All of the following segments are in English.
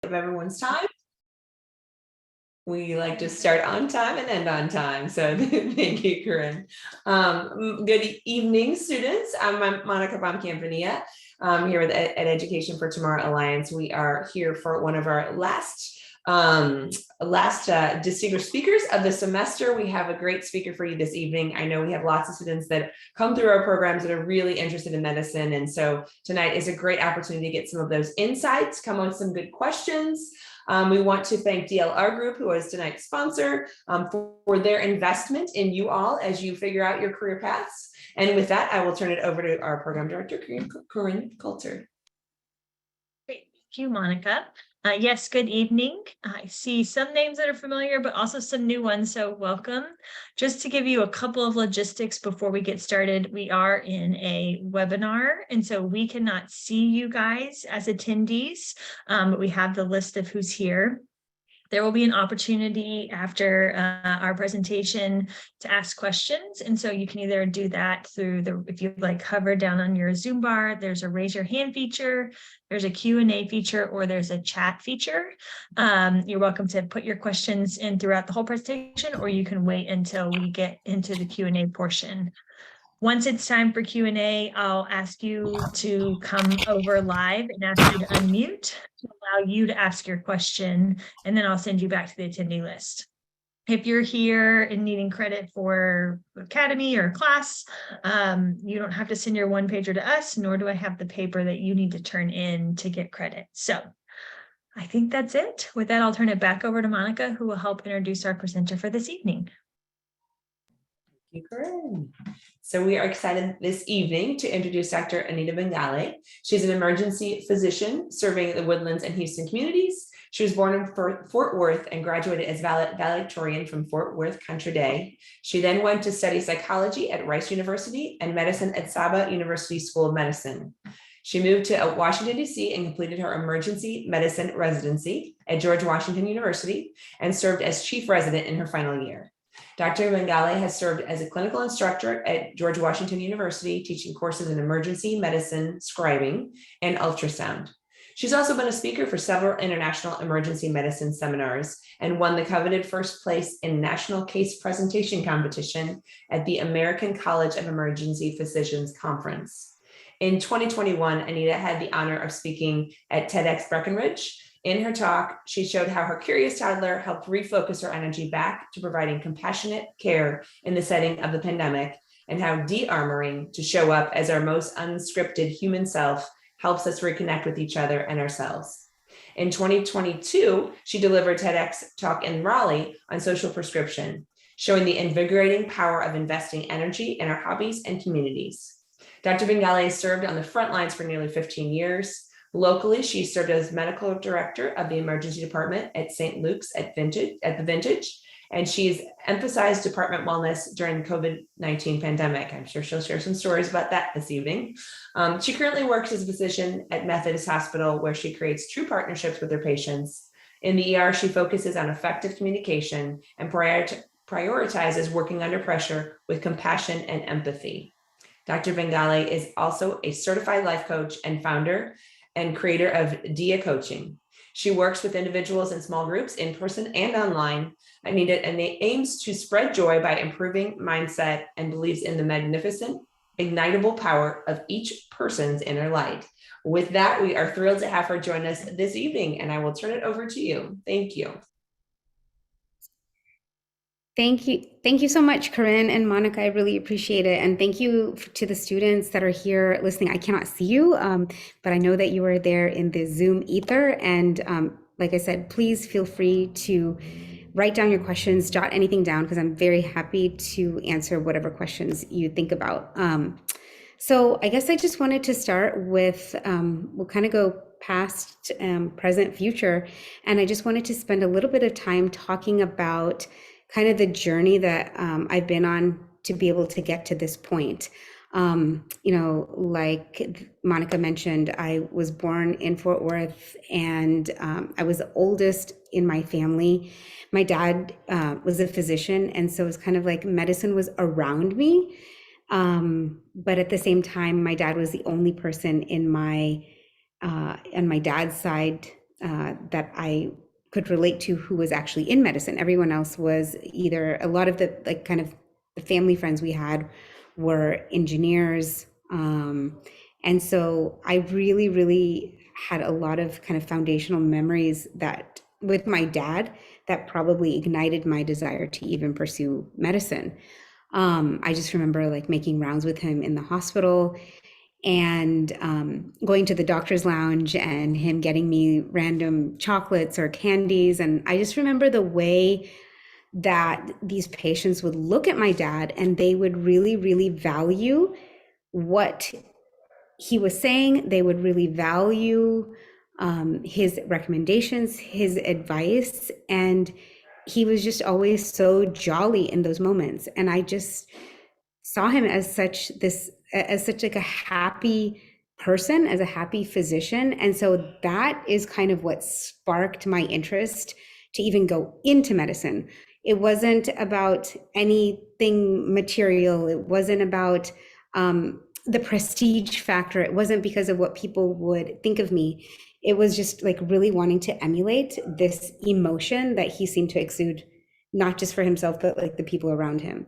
of everyone's time. We like to start on time and end on time. So thank you, Corinne. Good evening, students. I'm Monica Baumkamp-Anita. Here with at Education for Tomorrow Alliance. We are here for one of our last distinguished speakers of the semester. We have a great speaker for you this evening. I know we have lots of students that come through our programs that are really interested in medicine. And so tonight is a great opportunity to get some of those insights, come on some good questions. We want to thank DLR Group, who is tonight's sponsor, for their investment in you all as you figure out your career paths. And with that, I will turn it over to our program director, Corinne Coulter. Great, thank you, Monica. Yes, good evening. I see some names that are familiar, but also some new ones, so welcome. Just to give you a couple of logistics before we get started, we are in a webinar, and so we cannot see you guys as attendees, but we have the list of who's here. There will be an opportunity after our presentation to ask questions. And so you can either do that through if you like hover down on your Zoom bar, there's a raise your hand feature, there's a Q&A feature, or there's a chat feature. You're welcome to put your questions in throughout the whole presentation, or you can wait until we get into the Q&A portion. Once it's time for Q&A, I'll ask you to come over live and ask you to unmute to allow you to ask your question, and then I'll send you back to the attendee list. If you're here and needing credit for academy or class, you don't have to send your one pager to us, nor do I have the paper that you need to turn in to get credit. So I think that's it. With that, I'll turn it back over to Monica, who will help introduce our presenter for this evening. Thank you, Corinne. So we are excited this evening to introduce Dr. Anita Bangale. She's an emergency physician serving the Woodlands and Houston communities. She was born in Fort Worth and graduated as valedictorian from Fort Worth Country Day. She then went to study psychology at Rice University and medicine at Saba University School of Medicine. She moved to Washington, D.C. and completed her emergency medicine residency at George Washington University and served as chief resident in her final year. Dr. Bangale has served as a clinical instructor at George Washington University, teaching courses in emergency medicine, scribing, and ultrasound. She's also been a speaker for several international emergency medicine seminars and won the coveted first place in National Case Presentation Competition at the American College of Emergency Physicians Conference. In 2021, Anita had the honor of speaking at TEDx Breckenridge. In her talk, she showed how her curious toddler helped refocus her energy back to providing compassionate care in the setting of the pandemic, and how de-armoring to show up as our most unscripted human self helps us reconnect with each other and ourselves. In 2022, she delivered TEDx talk in Raleigh on social prescription, showing the invigorating power of investing energy in our hobbies and communities. Dr. Bangale served on the front lines for nearly 15 years. Locally, she served as medical director of the emergency department at St. Luke's at the Vintage, and she's emphasized department wellness during the COVID-19 pandemic. I'm sure she'll share some stories about that this evening. She currently works as a physician at Methodist Hospital, where she creates true partnerships with her patients. In the ER, she focuses on effective communication and prioritizes working under pressure with compassion and empathy. Dr. Bangale is also a certified life coach and founder and creator of DIA Coaching. She works with individuals in small groups, in person and online. Anita aims to spread joy by improving mindset and believes in the magnificent, ignitable power of each person's inner light. With that, we are thrilled to have her join us this evening, and I will turn it over to you. Thank you. Thank you. Thank you so much, Corinne and Monica. I really appreciate it. And thank you to the students that are here listening. I cannot see you, but I know that you are there in the Zoom ether. And like I said, please feel free to write down your questions, jot anything down, because I'm very happy to answer whatever questions you think about. So I guess I just wanted to start with, we'll kind of go past, present, future. And I just wanted to spend a little bit of time talking about kind of the journey that I've been on to be able to get to this point. Like Monica mentioned, I was born in Fort Worth, and I was the oldest in my family. My dad was a physician, and so it was kind of like medicine was around me. But at the same time, my dad was the only person in my on my dad's side that I could relate to who was actually in medicine. Everyone else was either, a lot of the like kind of the family friends we had were engineers. And so I really, really had a lot of kind of foundational memories that with my dad that probably ignited my desire to even pursue medicine. I just remember like making rounds with him in the hospital and going to the doctor's lounge and him getting me random chocolates or candies. And I just remember the way that these patients would look at my dad and they would really, really value what he was saying. They would really value his recommendations, his advice. And he was just always so jolly in those moments. And I just saw him as such like a happy person, as a happy physician. And so that is kind of what sparked my interest to even go into medicine. It wasn't about anything material. It wasn't about the prestige factor. It wasn't because of what people would think of me. It was just like really wanting to emulate this emotion that he seemed to exude, not just for himself, but like the people around him.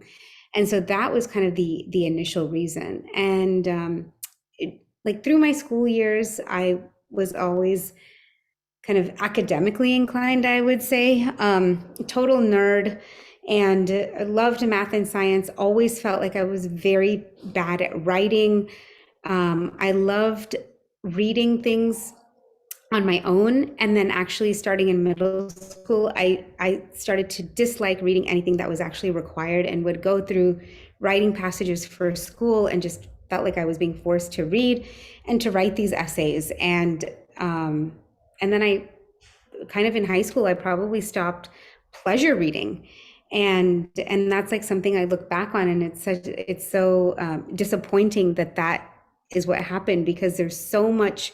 And so that was kind of the initial reason. And like through my school years, I was always kind of academically inclined, I would say, total nerd, and I loved math and science. Always felt like I was very bad at writing. I loved reading things on my own. And then actually starting in middle school, I started to dislike reading anything that was actually required and would go through writing passages for school and just felt like I was being forced to read and to write these essays. And then I kind of in high school, I probably stopped pleasure reading. And that's like something I look back on, and it's so disappointing that that is what happened, because there's so much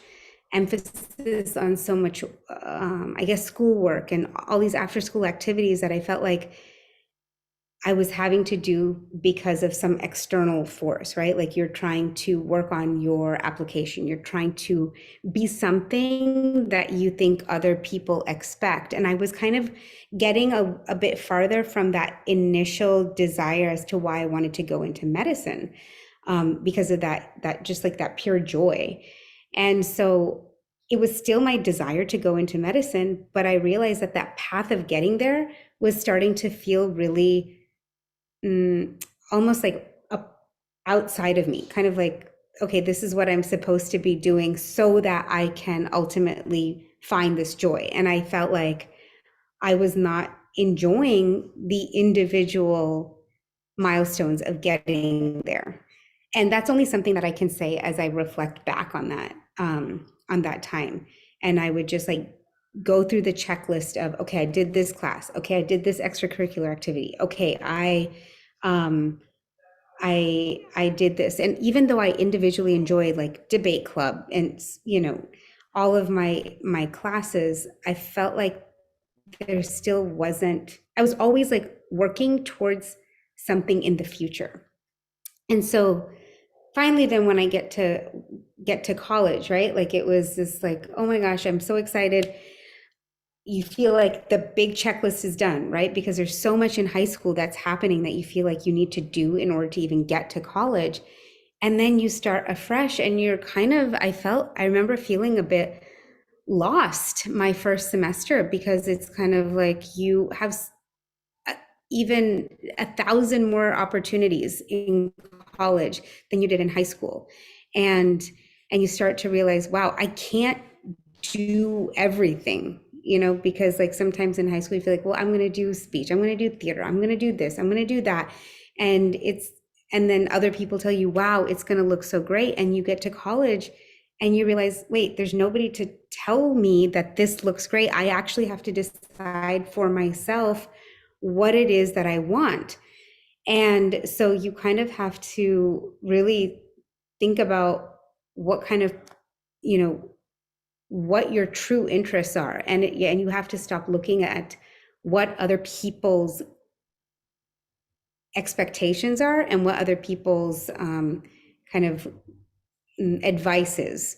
emphasis on so much, I guess, schoolwork and all these after school activities that I felt like I was having to do because of some external force, right? Like you're trying to work on your application, you're trying to be something that you think other people expect. And I was kind of getting a bit farther from that initial desire as to why I wanted to go into medicine, because of that just like that pure joy. And so it was still my desire to go into medicine, but I realized that that path of getting there was starting to feel really almost like outside of me, kind of like, okay, this is what I'm supposed to be doing so that I can ultimately find this joy. And I felt like I was not enjoying the individual milestones of getting there. And that's only something that I can say as I reflect back on that time. And I would just like go through the checklist of, okay, I did this class. Okay, I did this extracurricular activity. Okay, I did this. And even though I individually enjoyed like debate club and, you know, all of my classes, I felt like there still wasn't, I was always like working towards something in the future. And so finally, then when I get to college, right? Like it was this like, oh my gosh, I'm so excited. You feel like the big checklist is done, right? Because there's so much in high school that's happening that you feel like you need to do in order to even get to college. And then you start afresh and you're kind of, I remember feeling a bit lost my first semester, because it's kind of like you have even 1,000 more opportunities in college than you did in high school. And you start to realize, wow, I can't do everything, you know, because like sometimes in high school you feel like, well, I'm going to do speech, I'm going to do theater, I'm going to do this, I'm going to do that. And then other people tell you, wow, it's going to look so great. And you get to college and you realize, wait, there's nobody to tell me that this looks great. I actually have to decide for myself what it is that I want. And so you kind of have to really think about what kind of, you know, what your true interests are. And you have to stop looking at what other people's expectations are and what other people's kind of advice is.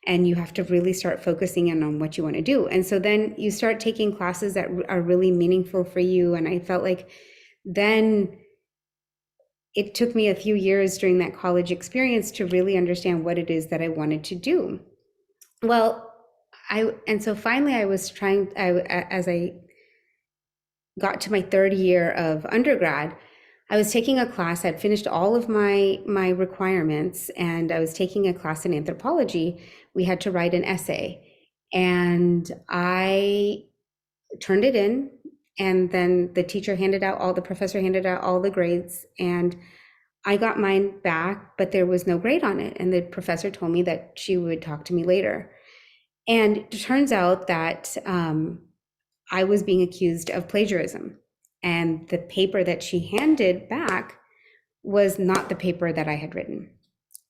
and you have to really start focusing in on what you want to do. And so then you start taking classes that are really meaningful for you. And I felt like then it took me a few years during that college experience to really understand what it is that I wanted to do. Well, and so finally I was trying, as I got to my third year of undergrad, I was taking a class. I'd finished all of my requirements, and I was taking a class in anthropology. We had to write an essay, and I turned it in, and then the professor handed out all the grades, and I got mine back, but there was no grade on it. And the professor told me that she would talk to me later. And it turns out that I was being accused of plagiarism. And the paper that she handed back was not the paper that I had written.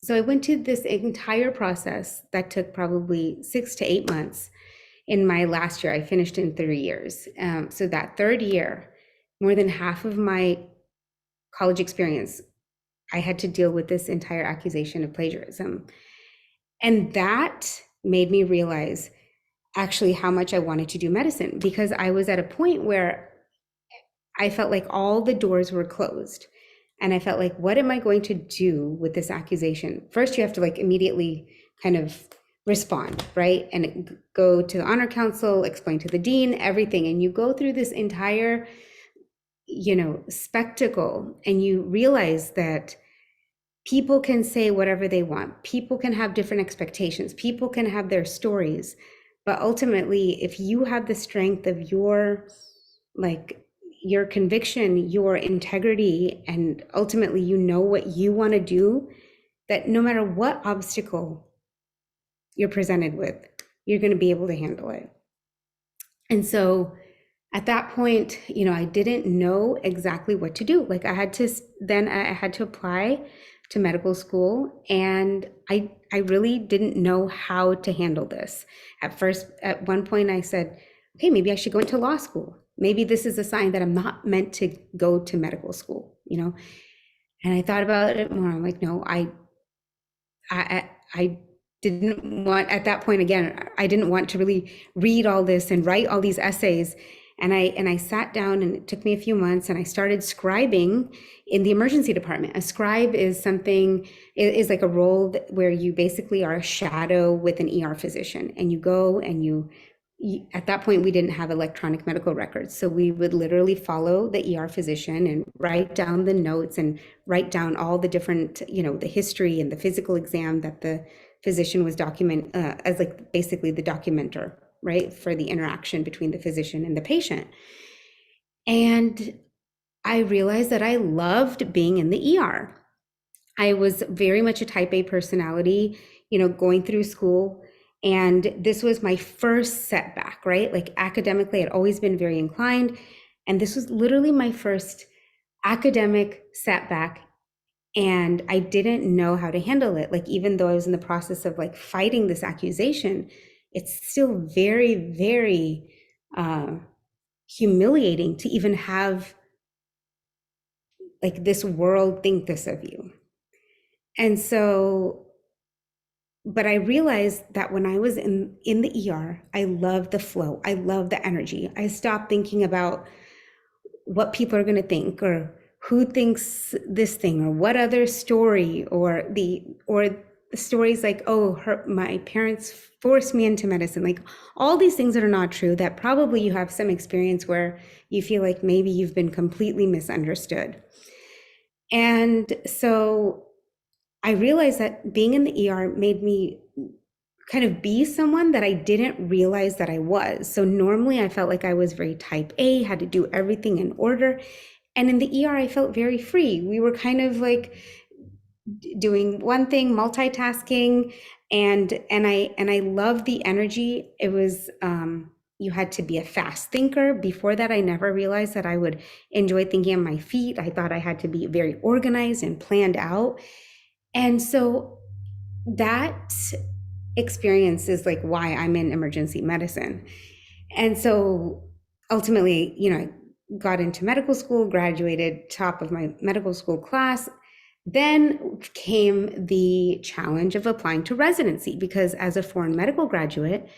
So I went to this entire process that took probably 6 to 8 months. In my last year, I finished in 3 years. So that third year, more than half of my college experience, I had to deal with this entire accusation of plagiarism. And that made me realize actually how much I wanted to do medicine, because I was at a point where I felt like all the doors were closed. And I felt like, what am I going to do with this accusation? First, you have to like immediately kind of respond, right? And go to the honor council, explain to the dean, everything. And you go through this entire, spectacle, and you realize that people can say whatever they want. People can have different expectations. People can have their stories. But ultimately, if you have the strength of your conviction, your integrity, and ultimately you know what you want to do, that no matter what obstacle you're presented with, you're going to be able to handle it. And so at that point, I didn't know exactly what to do. Like I had to apply to medical school, and I really didn't know how to handle this. At one point I said, okay, maybe I should go into law school. Maybe this is a sign that I'm not meant to go to medical school, And I thought about it more. I'm like, no, I didn't want, at that point, again, I didn't want to really read all this and write all these essays. And I sat down, and it took me a few months, and I started scribing in the emergency department. A scribe is like a role where you basically are a shadow with an ER physician, and you go and you at that point, we didn't have electronic medical records. So we would literally follow the ER physician and write down the notes and write down all the different, the history and the physical exam that the physician was as like basically the documenter, right, for the interaction between the physician and the patient. And I realized that I loved being in the ER. I was very much a type A personality, going through school. And this was my first setback, right? Like academically, I'd always been very inclined. And this was literally my first academic setback. And I didn't know how to handle it. Like, even though I was in the process of like fighting this accusation, it's still very, very humiliating to even have like this world think this of you. And so, but I realized that when I was in the ER, I loved the flow. I loved the energy. I stopped thinking about what people are going to think, or who thinks this thing, or what other story, or the stories like, oh, my parents forced me into medicine, like all these things that are not true, that probably you have some experience where you feel like maybe you've been completely misunderstood. And so I realized that being in the ER made me kind of be someone that I didn't realize that I was. So normally I felt like I was very type A, had to do everything in order. And in the ER, I felt very free. We were kind of like doing one thing, multitasking, and I loved the energy. It was you had to be a fast thinker. Before that, I never realized that I would enjoy thinking on my feet. I thought I had to be very organized and planned out. And so that experience is like why I'm in emergency medicine. And so ultimately, I got into medical school, graduated top of my medical school class. then came the challenge of applying to residency, because as a foreign medical graduate,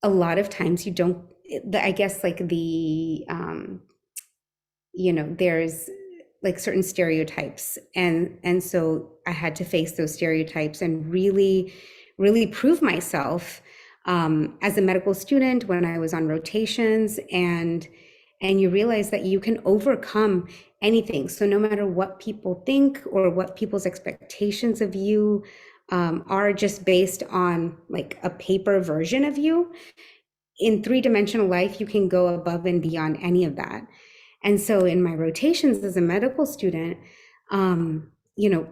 a lot of times you don't, I guess like there's like certain stereotypes. And so I had to face those stereotypes and really, really prove myself as a medical student when I was on rotations, and you realize that you can overcome anything. So no matter what people think or what people's expectations of you are, just based on like a paper version of you, in three-dimensional life, you can go above and beyond any of that. And so in my rotations as a medical student, you know,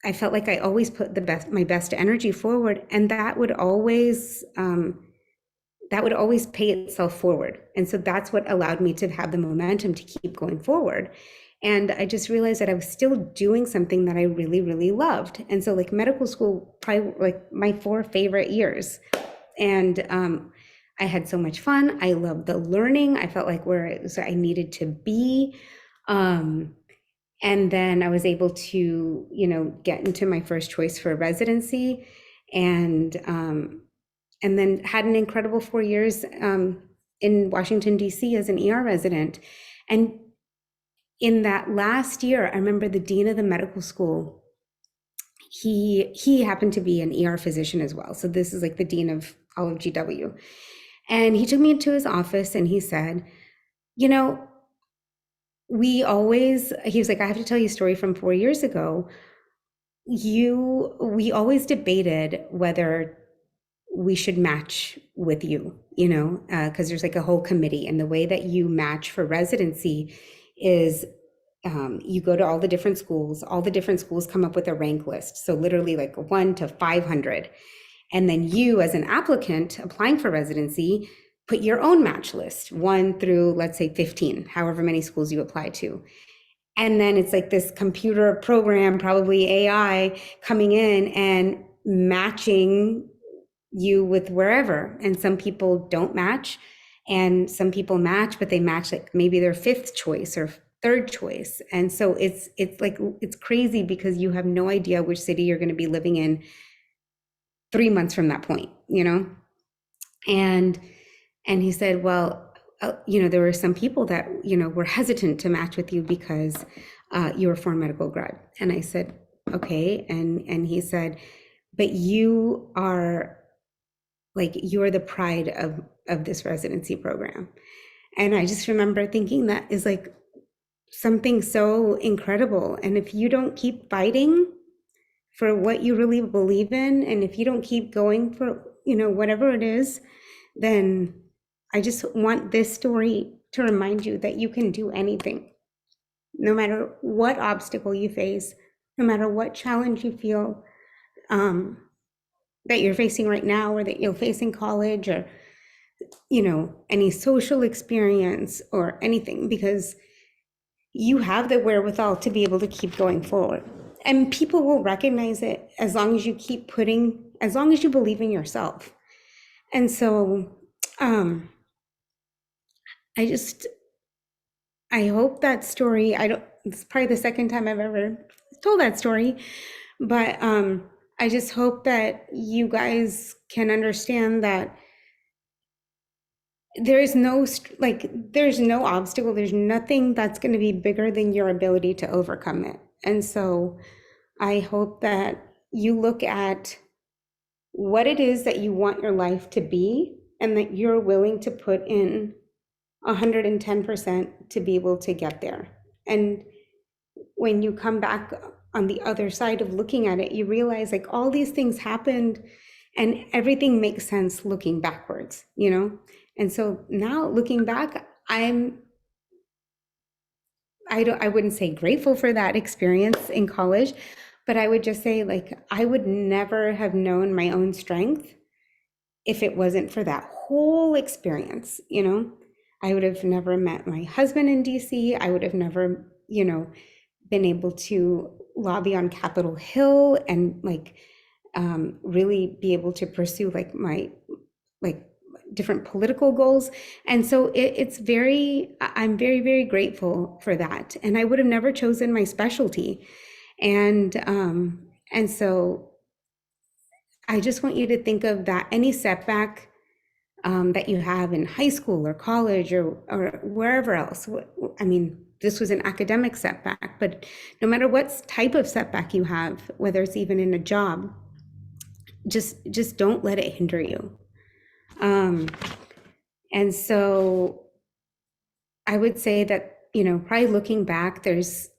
I felt like I always put my best energy forward, and that would always pay itself forward. And so that's what allowed me to have the momentum to keep going forward. And I just realized that I was still doing something that I really, really loved. And so like medical school, probably like my 4 favorite years. And I had so much fun. I loved the learning. I felt like where I needed to be. And then I was able to, get into my first choice for residency, and then had an incredible 4 years in Washington, D.C. as an ER resident. And in that last year, I remember the dean of the medical school, he happened to be an ER physician as well. So this is like the dean of all of GW. And he took me into his office and he said, he was like, I have to tell you a story from 4 years ago. We always debated whether we should match with you, because there's like a whole committee, and the way that you match for residency is you go to all the different schools come up with a rank list. So literally like 1 to 500. And then you, as an applicant applying for residency, put your own match list, 1 through, let's say 15, however many schools you apply to. And then it's like this computer program, probably AI, coming in and matching you with wherever. And some people don't match, and some people match, but they match like maybe their 5th choice or 3rd choice. And so it's crazy, because you have no idea which city you're going to be living in 3 months from that point, And he said, well, there were some people that, were hesitant to match with you because you were a foreign medical grad. And I said, okay. And he said, but you are the pride of this residency program. And I just remember thinking that is like something so incredible. And if you don't keep fighting for what you really believe in, and if you don't keep going for, whatever it is, then I just want this story to remind you that you can do anything, no matter what obstacle you face, no matter what challenge you feel that you're facing right now, or that you'll face in college, or, any social experience or anything, because you have the wherewithal to be able to keep going forward. And people will recognize it as long as you keep as long as you believe in yourself. And so I hope that story, it's probably the second time I've ever told that story, but I just hope that you guys can understand that there's no obstacle, there's nothing that's going to be bigger than your ability to overcome it. And so I hope that you look at what it is that you want your life to be, and that you're willing to put in 110% to be able to get there. And when you come back on the other side of looking at it, you realize like all these things happened and everything makes sense looking backwards, And so now looking back, I wouldn't say grateful for that experience in college, but I would just say like, I would never have known my own strength if it wasn't for that whole experience, I would have never met my husband in DC. I would have never, been able to lobby on Capitol Hill and really be able to pursue my different political goals. And so I'm very, very grateful for that. And I would have never chosen my specialty. And so I just want you to think of that, any setback that you have in high school or college or wherever else. I mean, this was an academic setback, but no matter what type of setback you have, whether it's even in a job, just don't let it hinder you. And so I would say that, probably looking back, there's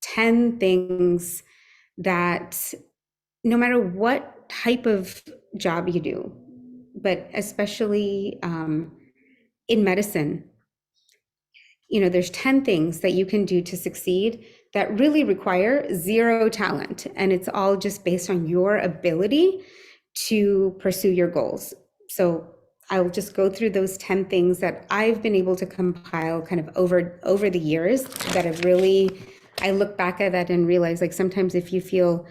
10 things that no matter what type of job you do, but especially in medicine, there's 10 things that you can do to succeed that really require zero talent. And it's all just based on your ability to pursue your goals. So I'll just go through those 10 things that I've been able to compile kind of over the years that have really, I look back at that and realize, like, sometimes if you feel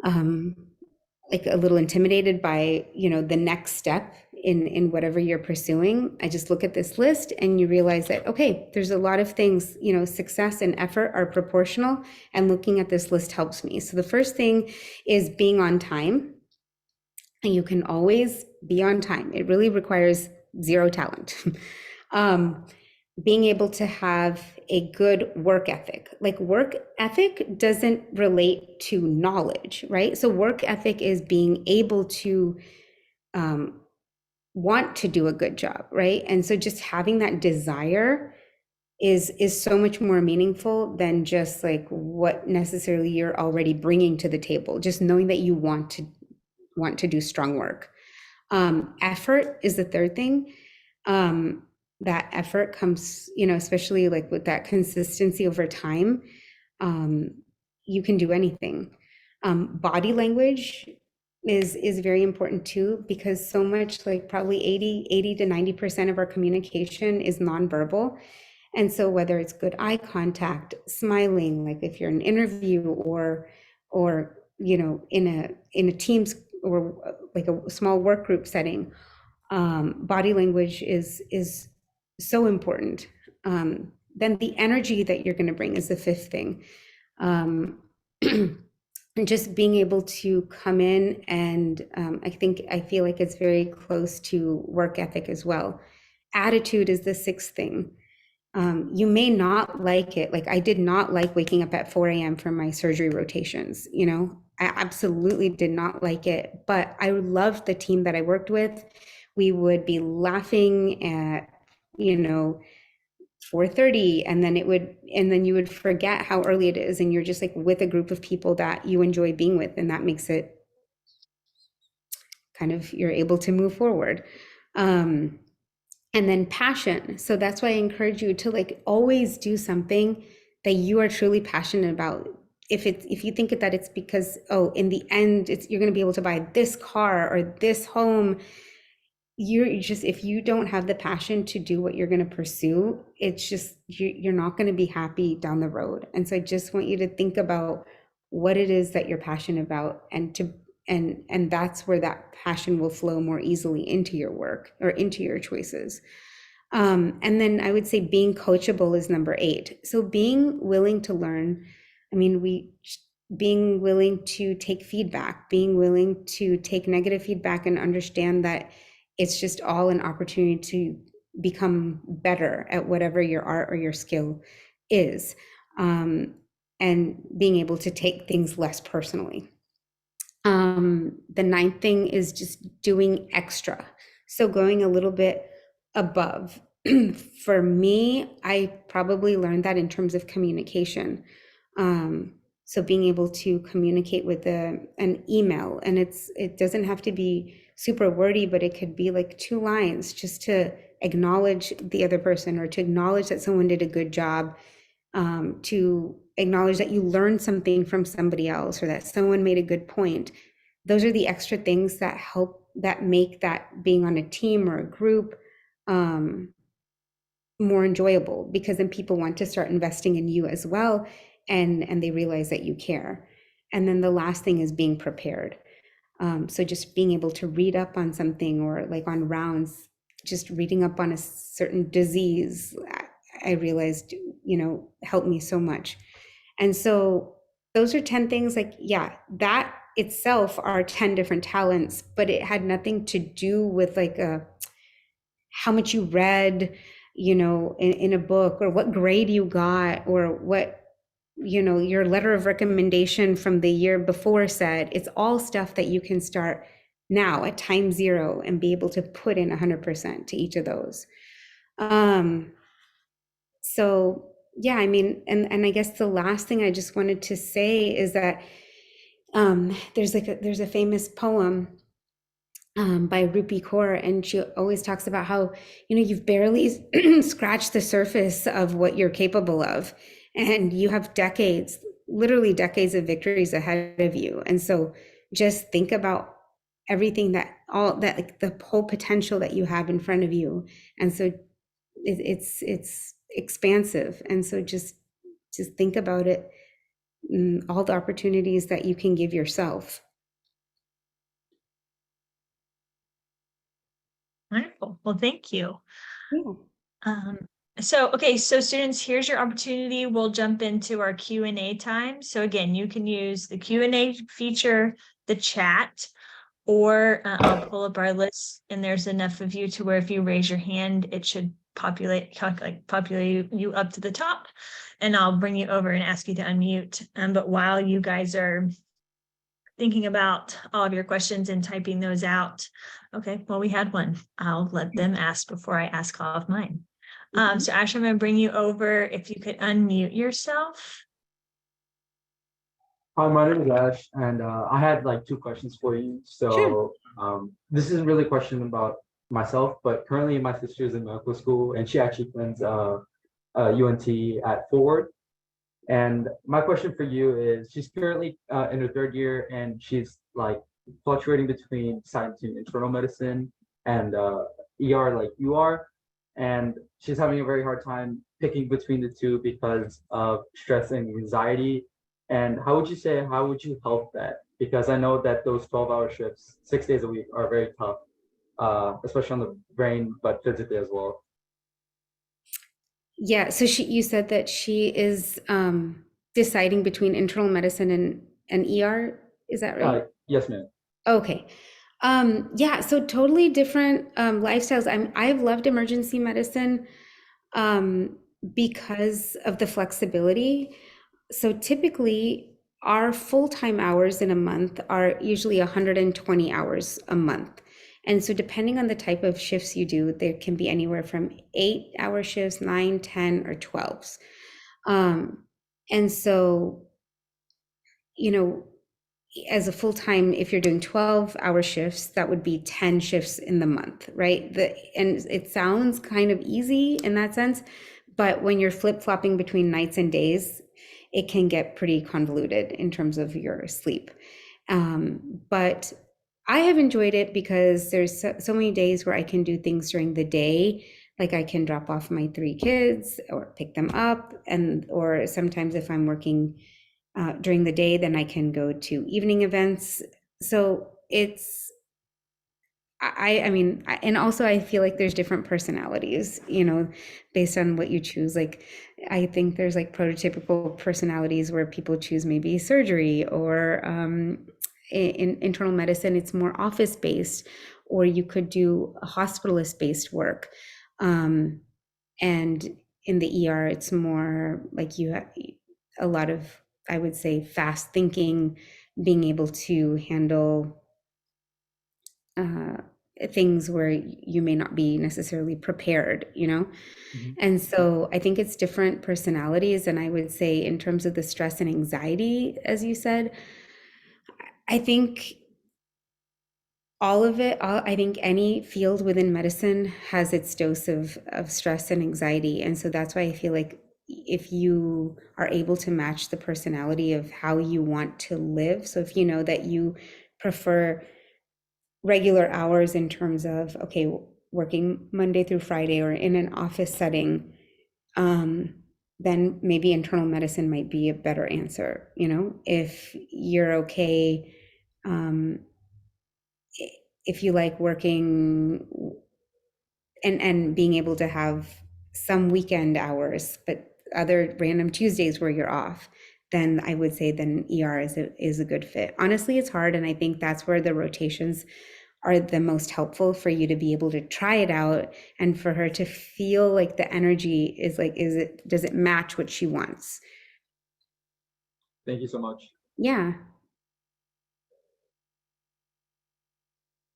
like a little intimidated by, the next step in whatever you're pursuing, I just look at this list and you realize that, okay, there's a lot of things, success and effort are proportional, and looking at this list helps me. So the first thing is being on time. And you can always be on time. It really requires zero talent. Being able to have a good work ethic. Like, work ethic doesn't relate to knowledge, right? So work ethic is being able to want to do a good job, right? And so just having that desire is so much more meaningful than just like what necessarily you're already bringing to the table. Just knowing that you want to do strong work. Effort is the third thing. That effort comes, especially like with that consistency over time, you can do anything. Body language is very important too, because so much, like probably 80 to 90% of our communication is nonverbal. And so whether it's good eye contact, smiling, like if you're in an interview or in a team's or like a small work group setting, body language is so important. Then the energy that you're going to bring is the fifth thing. And just being able to come in and I feel like it's very close to work ethic as well. Attitude is the sixth thing. You may not like it. Like, I did not like waking up at 4 a.m. for my surgery rotations. I absolutely did not like it, but I loved the team that I worked with. We would be laughing at, 4:30, and then you would forget how early it is, and you're just like with a group of people that you enjoy being with, and that makes it kind of, you're able to move forward. And then passion. So that's why I encourage you to like always do something that you are truly passionate about. If you think that it's because, in the end, you're going to be able to buy this car or this home, if you don't have the passion to do what you're going to pursue, it's just, you're not going to be happy down the road. And so I just want you to think about what it is that you're passionate about, and that's where that passion will flow more easily into your work or into your choices. And then I would say being coachable is number 8. So being willing to learn. Being willing to take feedback, being willing to take negative feedback and understand that it's just all an opportunity to become better at whatever your art or your skill is. And being able to take things less personally. The 9th thing is just doing extra. So going a little bit above. For me, I probably learned that in terms of communication. So being able to communicate with an email, and it doesn't have to be super wordy, but it could be like 2 lines just to acknowledge the other person, or to acknowledge that someone did a good job, to acknowledge that you learned something from somebody else, or that someone made a good point. Those are the extra things that help, that make that being on a team or a group more enjoyable, because then people want to start investing in you as well, and they realize that you care. And then the last thing is being prepared. So just being able to read up on something, or like on rounds, just reading up on a certain disease, I realized, helped me so much. And so those are 10 things, like, yeah, that itself are 10 different talents, but it had nothing to do with like how much you read, in a book, or what grade you got, or what, your letter of recommendation from the year before said. It's all stuff that you can start now at time zero and be able to put in 100% to each of those. So yeah, I mean, and I guess the last thing I just wanted to say is that there's a famous poem by Rupi Kaur, and she always talks about how, you've barely scratched the surface of what you're capable of, and you have decades, literally decades of victories ahead of you. And so just think about everything like the whole potential that you have in front of you. And so it's expansive. And so just think about it, all the opportunities that you can give yourself. Wonderful. Well, thank you. Yeah. Okay, so students, here's your opportunity. We'll jump into our Q&A time. So again, you can use the Q&A feature, the chat, or I'll pull up our list, and there's enough of you to where if you raise your hand, it should populate you up to the top, and I'll bring you over and ask you to unmute. But while you guys are thinking about all of your questions and typing those out. Okay, well, we had one. I'll let them ask before I ask all of mine. So Ash, I'm going to bring you over. If you could unmute yourself. Hi, my name is Ash, and I had like two questions for you. So this isn't really a question about myself, but currently my sister is in medical school, and she actually plans UNT at Forward. And my question for you is, she's currently in her third year, and she's like fluctuating between deciding to internal medicine and ER like you are. And she's having a very hard time picking between the two because of stress and anxiety. And how would you help that? Because I know that those 12-hour shifts, 6 days a week, are very tough, especially on the brain, but physically as well. Yeah, so you said that she is deciding between internal medicine and ER, is that right? Yes, ma'am. Okay. Yeah, so totally different lifestyles. I've loved emergency medicine because of the flexibility. So typically our full-time hours in a month are usually 120 hours a month. And so depending on the type of shifts you do, there can be anywhere from 8-hour shifts, 9, 10, or 12s. And so, as a full-time, if you're doing 12-hour shifts, that would be 10 shifts in the month, right? And it sounds kind of easy in that sense, but when you're flip-flopping between nights and days, it can get pretty convoluted in terms of your sleep. But I have enjoyed it because there's so many days where I can do things during the day, like I can drop off my 3 kids or pick them up, or sometimes if I'm working during the day, then I can go to evening events. So I mean, and also I feel like there's different personalities, based on what you choose. Like, I think there's like prototypical personalities where people choose maybe surgery, or in internal medicine, it's more office based, or you could do hospitalist based work. And in the ER, it's more like you have a lot of, I would say, fast thinking, being able to handle things where you may not be necessarily prepared, Mhm. And so I think it's different personalities. And I would say, in terms of the stress and anxiety, as you said, I think all of it, I think any field within medicine has its dose of stress and anxiety. And so that's why I feel like if you are able to match the personality of how you want to live, so if you know that you prefer regular hours in terms of, okay, working Monday through Friday or in an office setting, then maybe internal medicine might be a better answer. If you're okay if you like working and being able to have some weekend hours, but other random Tuesdays where you're off, then I would say then ER is a good fit. Honestly, it's hard, and I think that's where the rotations are the most helpful for you to be able to try it out and for her to feel like the energy is like, does it match what she wants? Thank you so much. Yeah.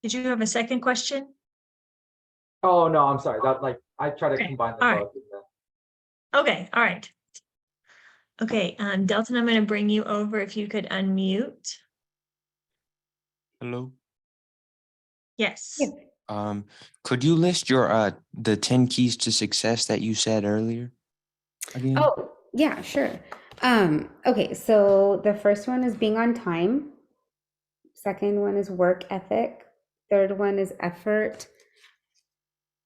Did you have a second question? Oh, no, I'm sorry. That like, I try to Okay, combine them all right. both. Okay, all right. Okay, Delton, I'm going to bring you over if you could unmute. Hello. Yes. Yeah. Could you list your the 10 keys to success that you said earlier again? Oh, yeah, sure. Okay, so the first one is being on time. Second one is work ethic. Third one is effort.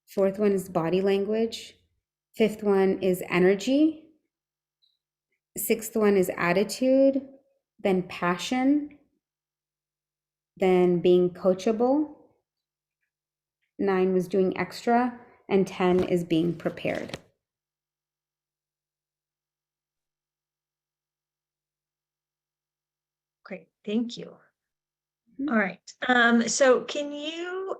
Fourth one is body language. Fifth one is energy. Sixth one is attitude, then passion, then being coachable. 9 was doing extra, and 10 is being prepared. Great, thank you. Mhm. All right, so can you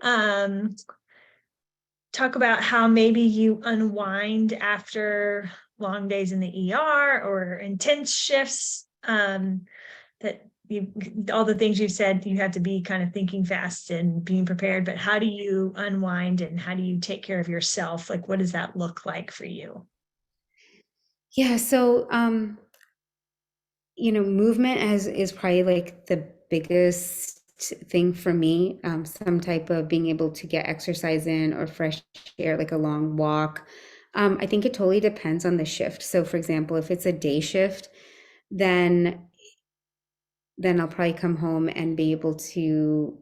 talk about how maybe you unwind after long days in the ER or intense shifts, that you, all the things you've said, you have to be kind of thinking fast and being prepared, but how do you unwind and how do you take care of yourself? Like, what does that look like for you? Yeah, so movement is probably like the biggest thing for me. Some type of being able to get exercise in or fresh air, like a long walk. I think it totally depends on the shift. So for example, if it's a day shift, then I'll probably come home and be able to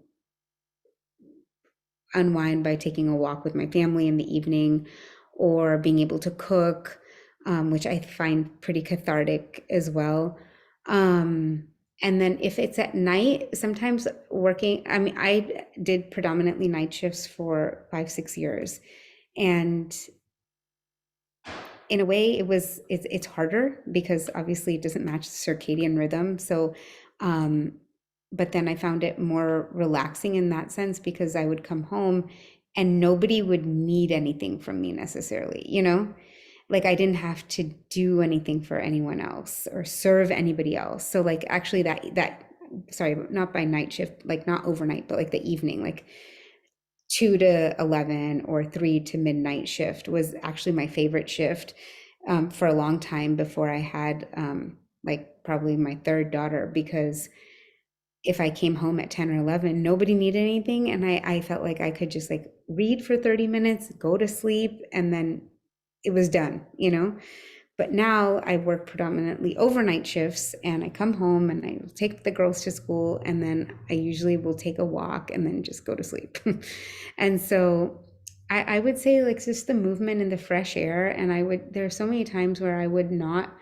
unwind by taking a walk with my family in the evening or being able to cook, which I find pretty cathartic as well. And then if it's at night, sometimes working, I mean, I did predominantly night shifts for 5-6 years. And in a way it's harder because obviously it doesn't match the circadian rhythm. So, but then I found it more relaxing in that sense because I would come home and nobody would need anything from me necessarily, like I didn't have to do anything for anyone else or serve anybody else. So like actually that sorry, not by night shift, like not overnight, but like the evening, like 2 to 11 or 3 to midnight shift was actually my favorite shift for a long time before I had like probably my third daughter, because if I came home at 10 or 11, nobody needed anything. And I felt like I could just like read for 30 minutes, go to sleep, and then it was done, But now I work predominantly overnight shifts and I come home and I take the girls to school and then I usually will take a walk and then just go to sleep. And so I would say like just the movement and the fresh air. And there are so many times where I would not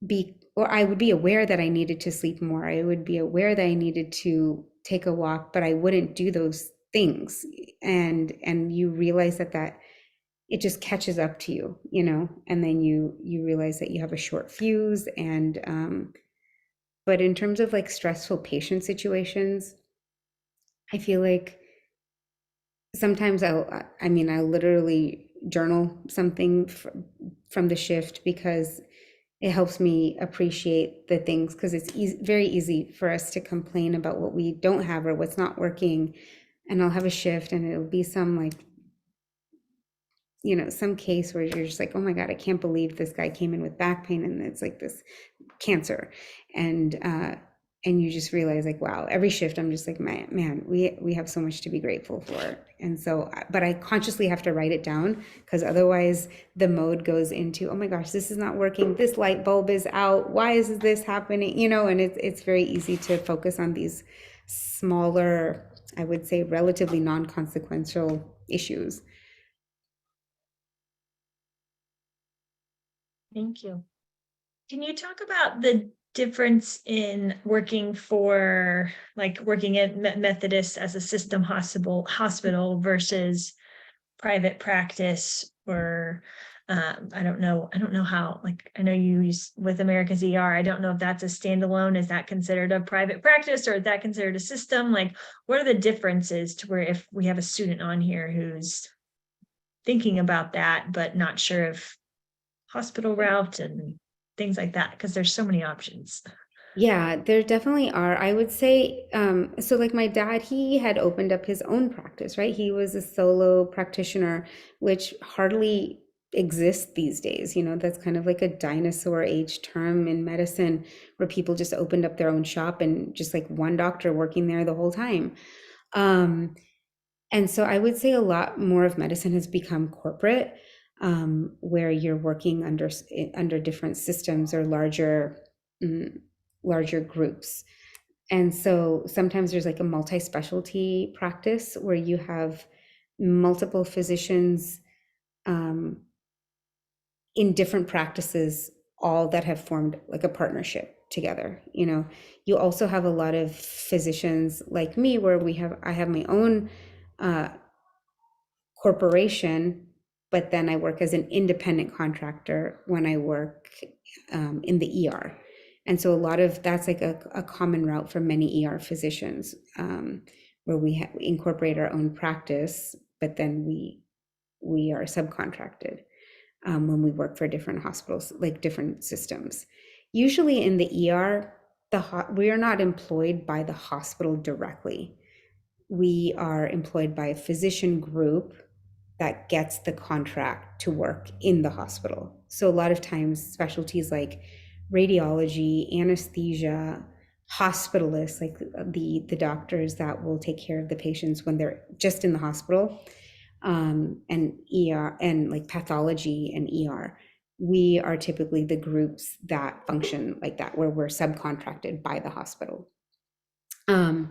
be, or I would be aware that I needed to sleep more. I would be aware that I needed to take a walk, but I wouldn't do those things. And you realize that it just catches up to you, and then you realize that you have a short fuse. And but in terms of like stressful patient situations, I feel like sometimes I'll literally journal something from the shift because it helps me appreciate the things, because it's very easy for us to complain about what we don't have or what's not working. And I'll have a shift and it'll be some like some case where you're just like, oh my God, I can't believe this guy came in with back pain and it's like this cancer. And you just realize like, wow, every shift I'm just like, man, we have so much to be grateful for. And so, but I consciously have to write it down because otherwise the mode goes into, oh my gosh, this is not working. This light bulb is out. Why is this happening? And it's very easy to focus on these smaller, I would say relatively non-consequential issues. Thank you. Can you talk about the difference in working for, like working at Methodist as a system hospital versus private practice, or I don't know how, like, I know you use with America's ER, I don't know if that's a standalone, is that considered a private practice, or is that considered a system? Like, what are the differences to where if we have a student on here who's thinking about that, but not sure if hospital route and things like that, because there's so many options. Yeah, there definitely are. I would say, so like my dad, he had opened up his own practice, right? He was a solo practitioner, which hardly exists these days. You know, that's kind of like a dinosaur age term in medicine where people just opened up their own shop and just like one doctor working there the whole time. And so I would say a lot more of medicine has become corporate, where you're working under different systems or larger groups. And so sometimes there's like a multi-specialty practice where you have multiple physicians in different practices, all that have formed like a partnership together. You know, you also have a lot of physicians like me where I have my own corporation, but then I work as an independent contractor when I work in the ER. And so a lot of that's like a common route for many ER physicians, where we incorporate our own practice, but then we are subcontracted when we work for different hospitals, like different systems. Usually in the ER, we are not employed by the hospital directly. We are employed by a physician group that gets the contract to work in the hospital. So a lot of times specialties like radiology, anesthesia, hospitalists, like the doctors that will take care of the patients when they're just in the hospital, and ER and like pathology and ER, we are typically the groups that function like that, where we're subcontracted by the hospital. And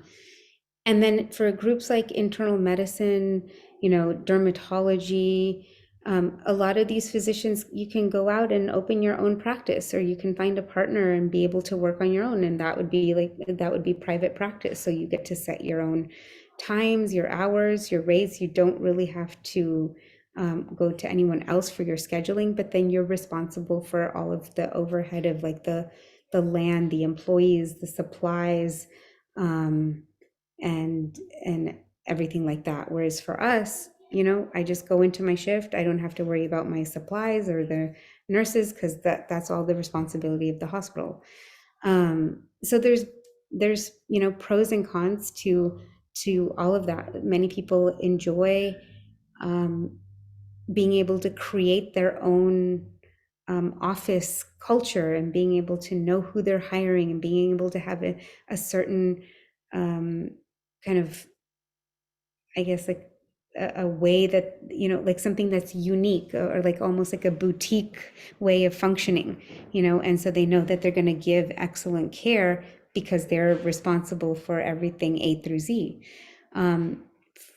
then for groups like internal medicine, you know, dermatology, a lot of these physicians, you can go out and open your own practice, or you can find a partner and be able to work on your own. And that would be private practice. So you get to set your own times, your hours, your rates. You don't really have to go to anyone else for your scheduling, but then you're responsible for all of the overhead of like the land, the employees, the supplies, and everything like that. Whereas for us, you know, I just go into my shift. I don't have to worry about my supplies or the nurses, because that's all the responsibility of the hospital. So there's you know, pros and cons to all of that. Many people enjoy being able to create their own office culture, and being able to know who they're hiring, and being able to have a certain kind of, I guess, like a way that, you know, like something that's unique, or like almost like a boutique way of functioning, you know, and so they know that they're going to give excellent care because they're responsible for everything A through Z.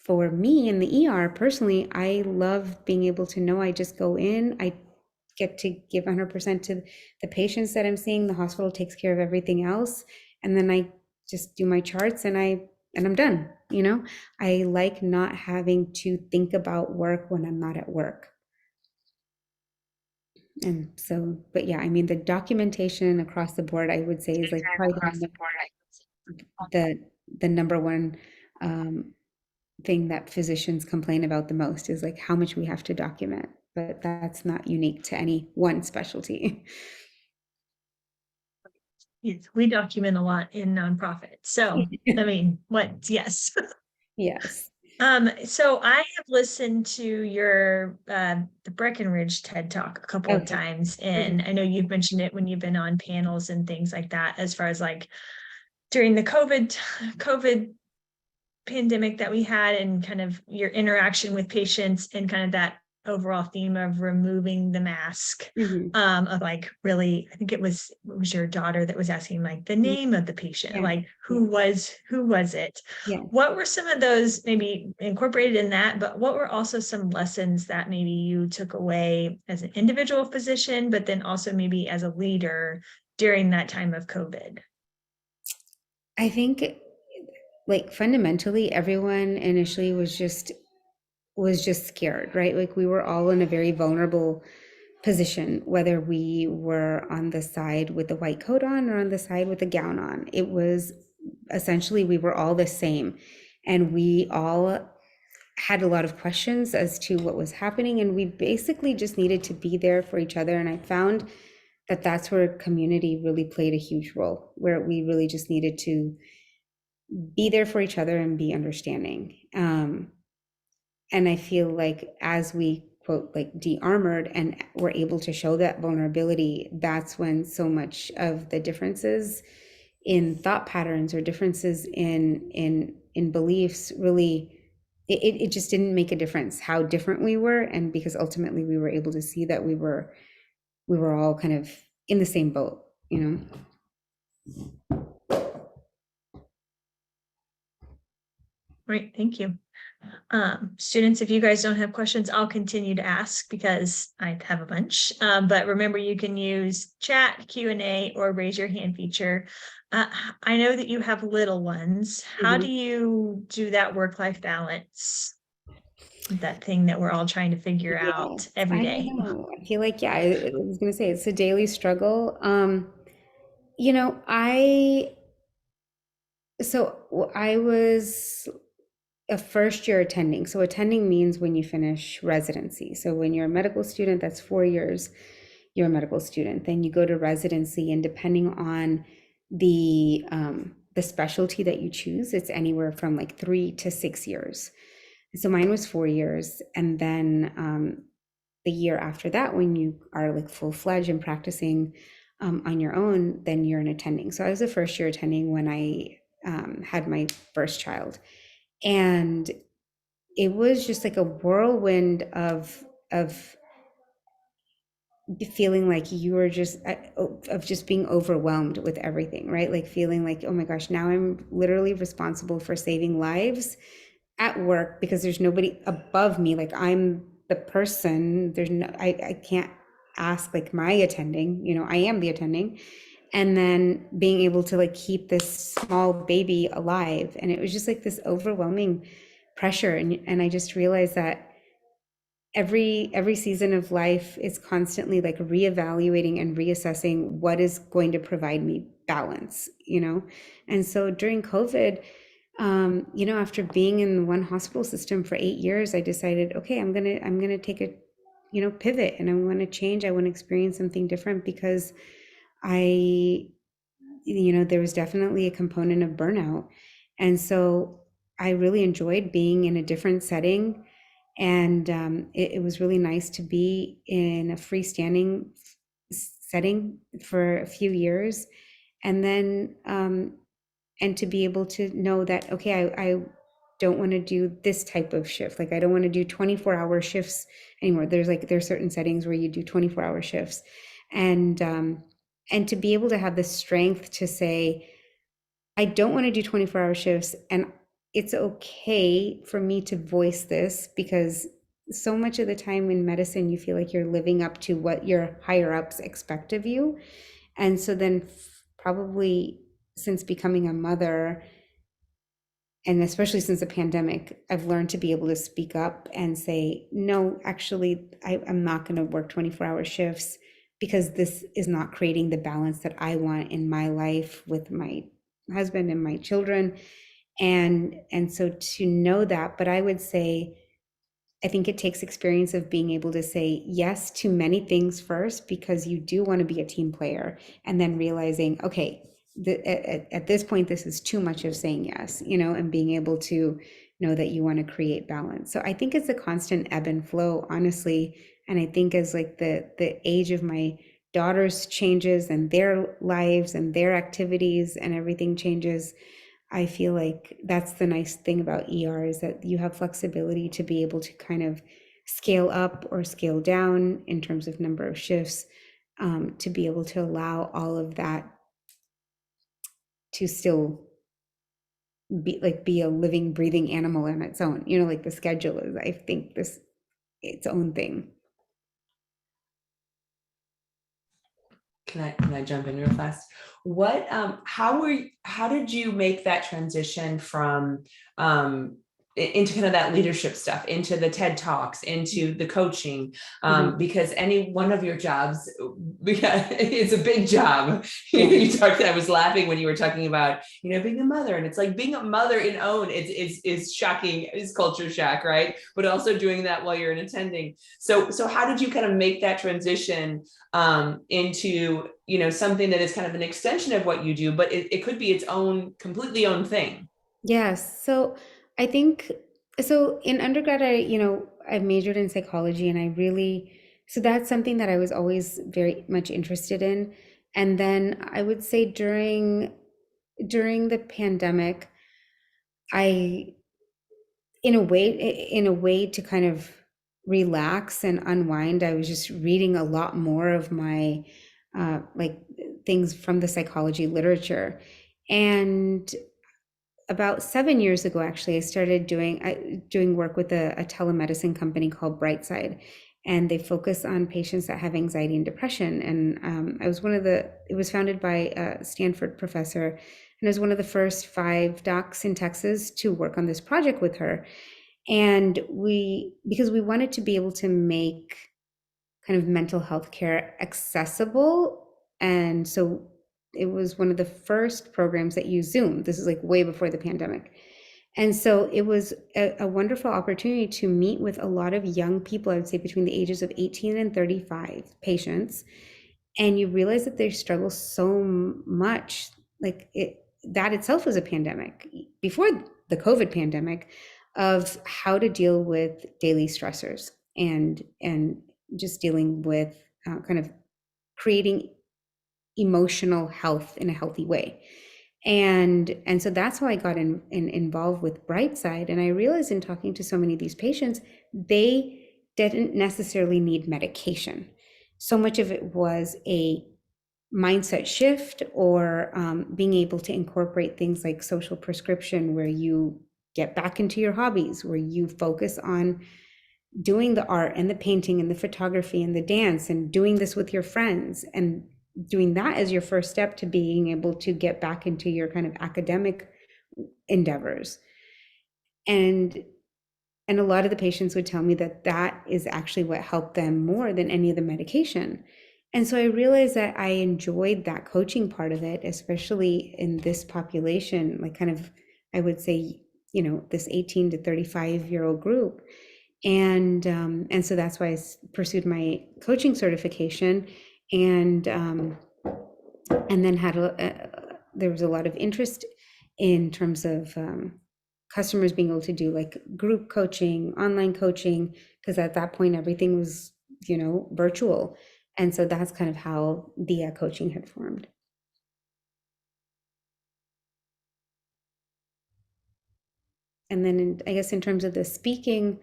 For me in the ER personally, I love being able to know I just go in, I get to give 100% to the patients that I'm seeing. The hospital takes care of everything else, and then I just do my charts and I'm done. You know, I like not having to think about work when I'm not at work. And so, but yeah, I mean, the documentation across the board, I would say, is like probably the number one thing that physicians complain about the most, is like how much we have to document, but that's not unique to any one specialty. Yes, we document a lot in nonprofit. So, I mean, yes. Yes. So I have listened to your the Breckenridge TED Talk a couple of times, and I know you've mentioned it when you've been on panels and things like that, as far as like during the COVID pandemic that we had, and kind of your interaction with patients, and kind of that overall theme of removing the mask, of like, really, I think it was your daughter that was asking like the name of the patient, like who was it? What were some of those maybe incorporated in that, but what were also some lessons that maybe you took away as an individual physician, but then also maybe as a leader, during that time of COVID? I think like fundamentally everyone initially was just scared, right? Like we were all in a very vulnerable position, whether we were on the side with the white coat on or on the side with the gown on. It was essentially we were all the same, and we all had a lot of questions as to what was happening, and we basically just needed to be there for each other. And I found that that's where community really played a huge role, where we really just needed to be there for each other and be understanding. And I feel like as we quote like de-armored and were able to show that vulnerability, that's when so much of the differences in thought patterns or differences in beliefs really it just didn't make a difference how different we were. And because ultimately we were able to see that we were all kind of in the same boat, you know. Great, thank you. Students, if you guys don't have questions, I'll continue to ask because I have a bunch. But remember, you can use chat, Q&A, or raise your hand feature. I know that you have little ones. How do you do that work-life balance? That thing that we're all trying to figure out every day. I know. I feel like, yeah, I was gonna say it's a daily struggle. You know, I was a first year attending. So attending means when you finish residency. So when you're a medical student, that's 4 years, you're a medical student. Then you go to residency, and depending on the specialty that you choose, it's anywhere from like 3 to 6 years. So mine was 4 years. And then the year after that, when you are like full-fledged and practicing on your own, then you're an attending. So I was a first year attending when I had my first child. And it was just like a whirlwind of feeling like you were just of just being overwhelmed with everything, right? Like feeling like, oh my gosh, now I'm literally responsible for saving lives at work because there's nobody above me. Like I'm the person, there's no, I can't ask like my attending, you know, I am the attending. And then being able to like keep this small baby alive. And it was just like this overwhelming pressure. And I just realized that every season of life is constantly like reevaluating and reassessing what is going to provide me balance, you know? And so during COVID, you know, after being in one hospital system for 8 years, I decided, okay, I'm gonna take a, you know, pivot, and I want to change. I want to experience something different because you know, there was definitely a component of burnout. And so I really enjoyed being in a different setting. And it was really nice to be in a freestanding setting for a few years. And then, and to be able to know that, okay, I don't want to do this type of shift. Like I don't want to do 24-hour shifts anymore. There's certain settings where you do 24-hour shifts. And to be able to have the strength to say, I don't want to do 24-hour shifts, and it's okay for me to voice this, because so much of the time in medicine, you feel like you're living up to what your higher ups expect of you. And so then probably since becoming a mother, and especially since the pandemic, I've learned to be able to speak up and say, no, actually, I'm not going to work 24-hour shifts because this is not creating the balance that I want in my life with my husband and my children. And so to know that, but I would say, I think it takes experience of being able to say yes to many things first, because you do want to be a team player, and then realizing, okay, at this point, this is too much of saying yes, you know, and being able to know that you want to create balance. So I think it's a constant ebb and flow, honestly. And I think as like the age of my daughters changes and their lives and their activities and everything changes, I feel like that's the nice thing about ER, is that you have flexibility to be able to kind of scale up or scale down in terms of number of shifts, to be able to allow all of that to still be a living, breathing animal on its own. You know, like the schedule is, I think, this its own thing. can I jump in real fast? What, how did you make that transition from, into kind of that leadership stuff, into the TED Talks, into the coaching? Because any one of your jobs, it's a big job. You talked, I was laughing when you were talking about, being a mother, and it's like being a mother in own is shocking, is culture shock, right? But also doing that while you're an attending. So how did you kind of make that transition into, something that is kind of an extension of what you do, but it could be its own, completely own thing? Yes. So I think, so in undergrad, I majored in psychology, and so that's something that I was always very much interested in. And then I would say during the pandemic, I, in a way to kind of relax and unwind, I was just reading a lot more of my, like things from the psychology literature. And about 7 years ago, actually, I started doing work with a telemedicine company called Brightside, and they focus on patients that have anxiety and depression. And it was founded by a Stanford professor, and I was one of the first 5 docs in Texas to work on this project with her. And because we wanted to be able to make kind of mental health care accessible, and so it was one of the first programs that used Zoom. This is like way before the pandemic. And so it was a wonderful opportunity to meet with a lot of young people, I would say between the ages of 18 and 35 patients. And you realize that they struggle so much, that itself was a pandemic before the COVID pandemic, of how to deal with daily stressors and just dealing with kind of creating emotional health in a healthy way. And so that's how I got involved with Brightside. And I realized in talking to so many of these patients, they didn't necessarily need medication. So much of it was a mindset shift, or being able to incorporate things like social prescription, where you get back into your hobbies, where you focus on doing the art and the painting and the photography and the dance, and doing this with your friends, and doing that as your first step to being able to get back into your kind of academic endeavors. And a lot of the patients would tell me that that is actually what helped them more than any of the medication. And so I realized that I enjoyed that coaching part of it, especially in this population, like kind of, I would say, this 18 to 35-year-old group. And so that's why I pursued my coaching certification, and then there was a lot of interest in terms of customers being able to do like group coaching, online coaching, because at that point everything was virtual. And so that's kind of how the coaching had formed. And then I guess in terms of the speaking,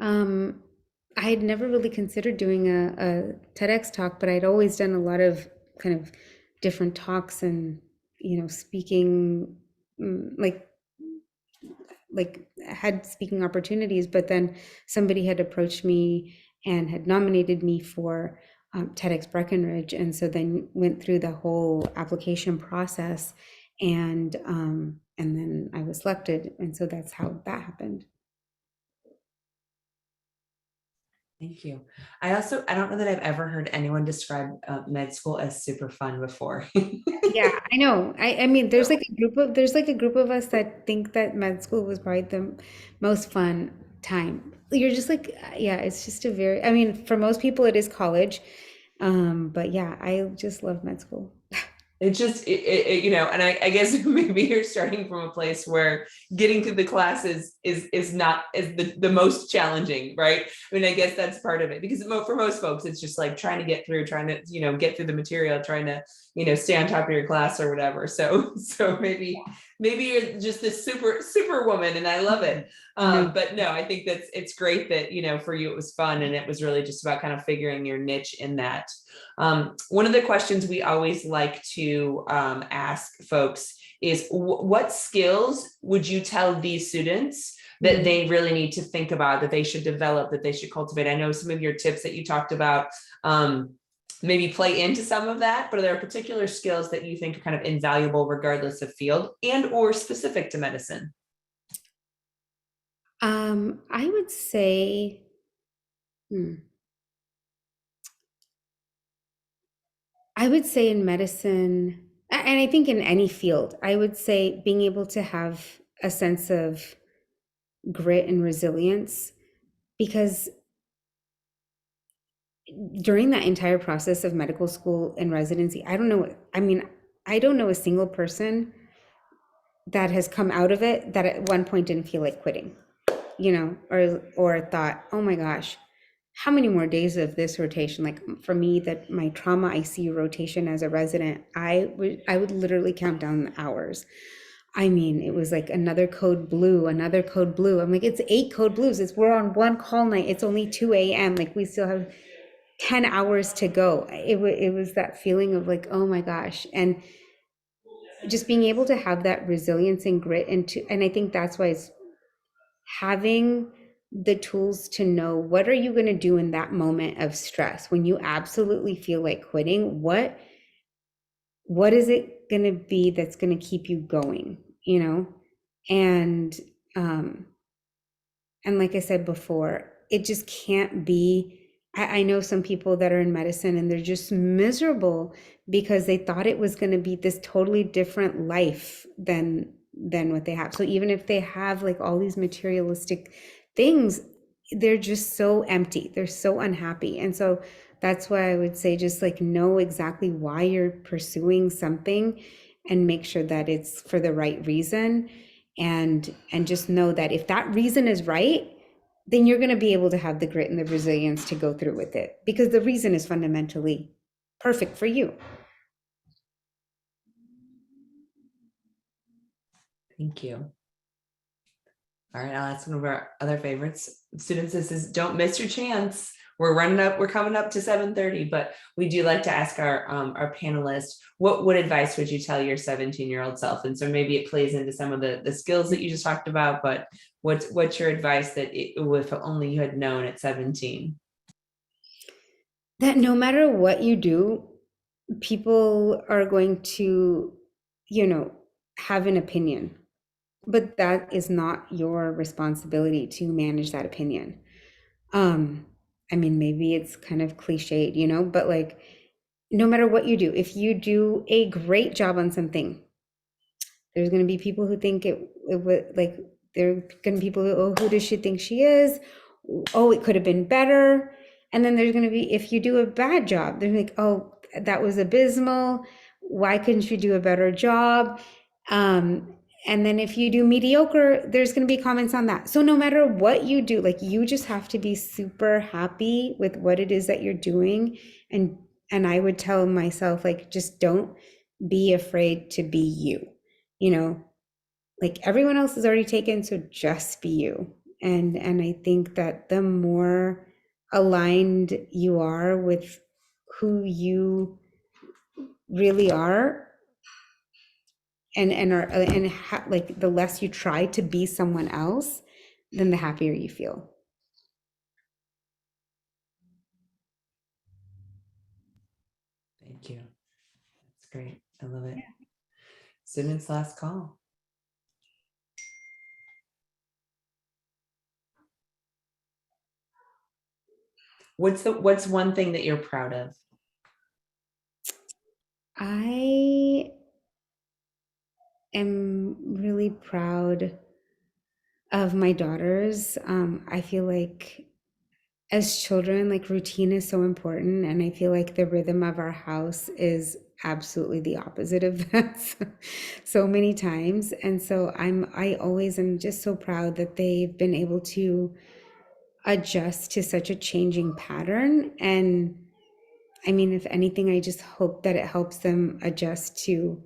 I had never really considered doing a TEDx talk, but I'd always done a lot of kind of different talks and, speaking, like had speaking opportunities. But then somebody had approached me and had nominated me for TEDx Breckenridge. And so then went through the whole application process, and then I was selected. And so that's how that happened. Thank you. I don't know that I've ever heard anyone describe med school as super fun before. Yeah, I know. I mean, there's like a group of us that think that med school was probably the most fun time. You're just like, yeah, it's just I mean, for most people it is college. But yeah, I just love med school. It's just, and I guess maybe you're starting from a place where getting through the classes is not the most challenging, right? I mean, I guess that's part of it, because for most folks, it's just like trying to get through, trying to, get through the material, trying to, stay on top of your class or whatever. So maybe you're just this super woman, and I love it. But no, I think it's great that, for you, it was fun, and it was really just about kind of figuring your niche in that. One of the questions we always like to ask folks is, what skills would you tell these students that they really need to think about, that they should develop, that they should cultivate? I know some of your tips that you talked about, maybe play into some of that, but are there particular skills that you think are kind of invaluable regardless of field and or specific to medicine? I would say, I would say in medicine, and I think in any field, I would say being able to have a sense of grit and resilience, because during that entire process of medical school and residency, I don't know, I mean, I don't know a single person that has come out of it that at one point didn't feel like quitting, you know, or thought, oh my gosh, how many more days of this rotation? Like for me, that my trauma ICU rotation as a resident, I would literally count down the hours. I mean, it was like another code blue, another code blue. I'm like, it's 8 code blues. We're on one call night. It's only 2 a.m. Like we still have 10 hours to go. It was that feeling of like, oh my gosh. And just being able to have that resilience and grit, and I think that's why it's having the tools to know what are you going to do in that moment of stress when you absolutely feel like quitting. What is it going to be that's going to keep you going, you know? And like I said before, it just can't be. I know some people that are in medicine and they're just miserable because they thought it was going to be this totally different life than what they have. So even if they have like all these materialistic things, they're just so empty. They're so unhappy. And so that's why I would say just like know exactly why you're pursuing something and make sure that it's for the right reason. And just know that if that reason is right, then you're going to be able to have the grit and the resilience to go through with it because the reason is fundamentally perfect for you. Thank you. All right, I'll ask one of our other favorites. Students, this is don't miss your chance. We're coming up to 7:30, but we do like to ask our panelists, what advice would you tell your 17-year-old self? And so maybe it plays into some of the skills that you just talked about, but what's your advice that if only you had known at 17? That no matter what you do, people are going to, you know, have an opinion, but that is not your responsibility to manage that opinion. I mean, maybe it's kind of cliched, you know, but like, no matter what you do, if you do a great job on something, there's going to be people who think it would like, there are going to be people who, oh, who does she think she is? Oh, it could have been better. And then there's going to be, if you do a bad job, they're like, oh, that was abysmal. Why couldn't you do a better job? And then if you do mediocre, there's going to be comments on that. So no matter what you do, like you just have to be super happy with what it is that you're doing. And I would tell myself, like, just don't be afraid to be you, you know, like everyone else is already taken. So just be you. And I think that the more aligned you are with who you really are, like the less you try to be someone else, then the happier you feel. Thank you. That's great. I love it. Students, last call. What's one thing that you're proud of? I am really proud of my daughters. I feel like as children, like routine is so important. And I feel like the rhythm of our house is absolutely the opposite of that so many times. And so I always am just so proud that they've been able to adjust to such a changing pattern. And I mean, if anything, I just hope that it helps them adjust to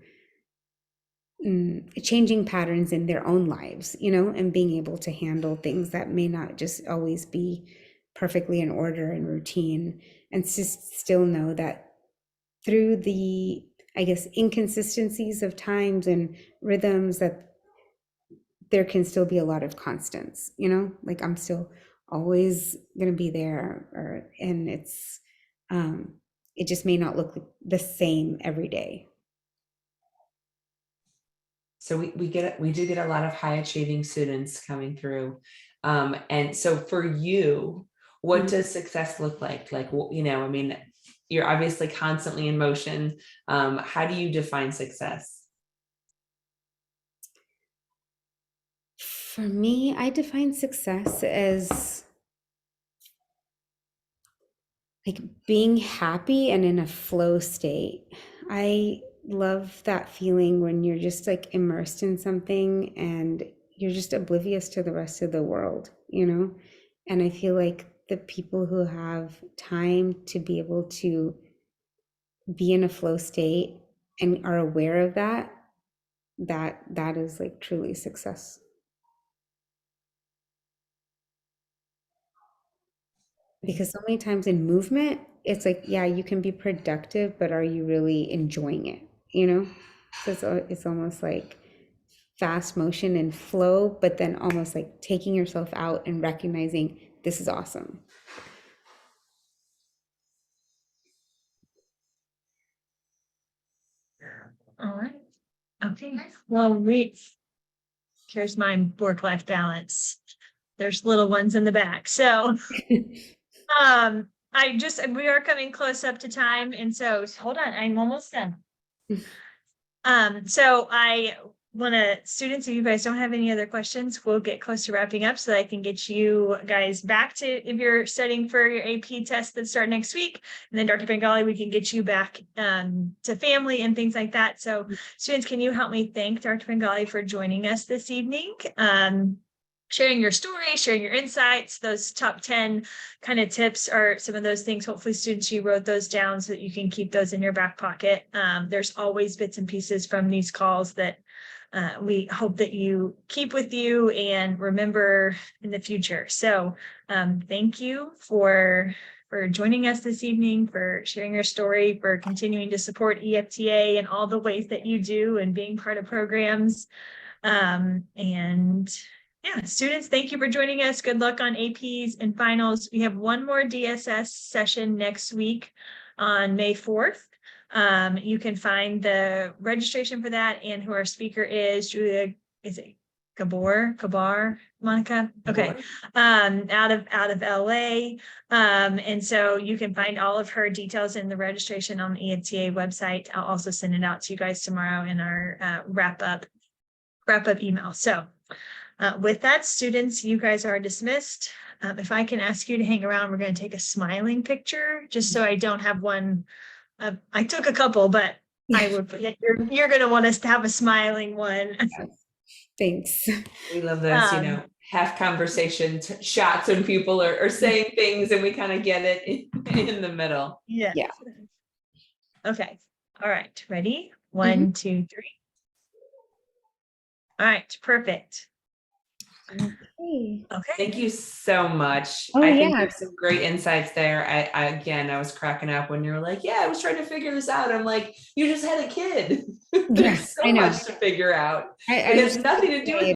changing patterns in their own lives, you know, and being able to handle things that may not just always be perfectly in order and routine, and just still know that through the, I guess, inconsistencies of times and rhythms, that there can still be a lot of constants, you know, like I'm still always going to be there, and it just may not look the same every day. So we do get a lot of high achieving students coming through. And so for you, what does success look like? Like, you know, I mean, you're obviously constantly in motion. How do you define success? For me, I define success as like being happy and in a flow state. I love that feeling when you're just like immersed in something and you're just oblivious to the rest of the world, you know? And I feel like the people who have time to be able to be in a flow state and are aware of that, that is like truly success. Because so many times in movement, it's like, yeah, you can be productive, but are you really enjoying it? You know? So it's almost like fast motion and flow, but then almost like taking yourself out and recognizing this is awesome. All right. Okay. Well, here's my work-life balance. There's little ones in the back. So we are coming close up to time. And so hold on, I'm almost done. So I want to, students, if you guys don't have any other questions, we'll get close to wrapping up so that I can get you guys back to, if you're studying for your AP test that start next week, and then Dr. Bangale, we can get you back to family and things like that. So students, can you help me thank Dr. Bangale for joining us this evening? Sharing your story, sharing your insights. Those top 10 kind of tips are some of those things. Hopefully students, you wrote those down so that you can keep those in your back pocket. There's always bits and pieces from these calls that we hope that you keep with you and remember in the future. So thank you for joining us this evening, for sharing your story, for continuing to support EfTA and all the ways that you do and being part of programs. And yeah, students, thank you for joining us. Good luck on APs and finals. We have one more DSS session next week on May 4th. You can find the registration for that and who our speaker is, Julia, is it Kabar, Monica? Okay. Out of LA. And so you can find all of her details in the registration on the EFTA website. I'll also send it out to you guys tomorrow in our wrap up email. So with that, students, you guys are dismissed. If I can ask you to hang around, we're going to take a smiling picture just so I don't have one. I took a couple, but I would, you're going to want us to have a smiling one. Thanks. We love those, you know, half conversation shots when people are saying things and we kind of get it in the middle. Yeah. Yeah. Okay. All right. Ready? 1, 2, 3. All right. Perfect. Okay. Okay. Thank you so much. Oh, I think yeah. there's some great insights there. I was cracking up when you were like, yeah, I was trying to figure this out. I'm like, you just had a kid. There's Yeah, so I know. much to figure out. I It has was nothing to do with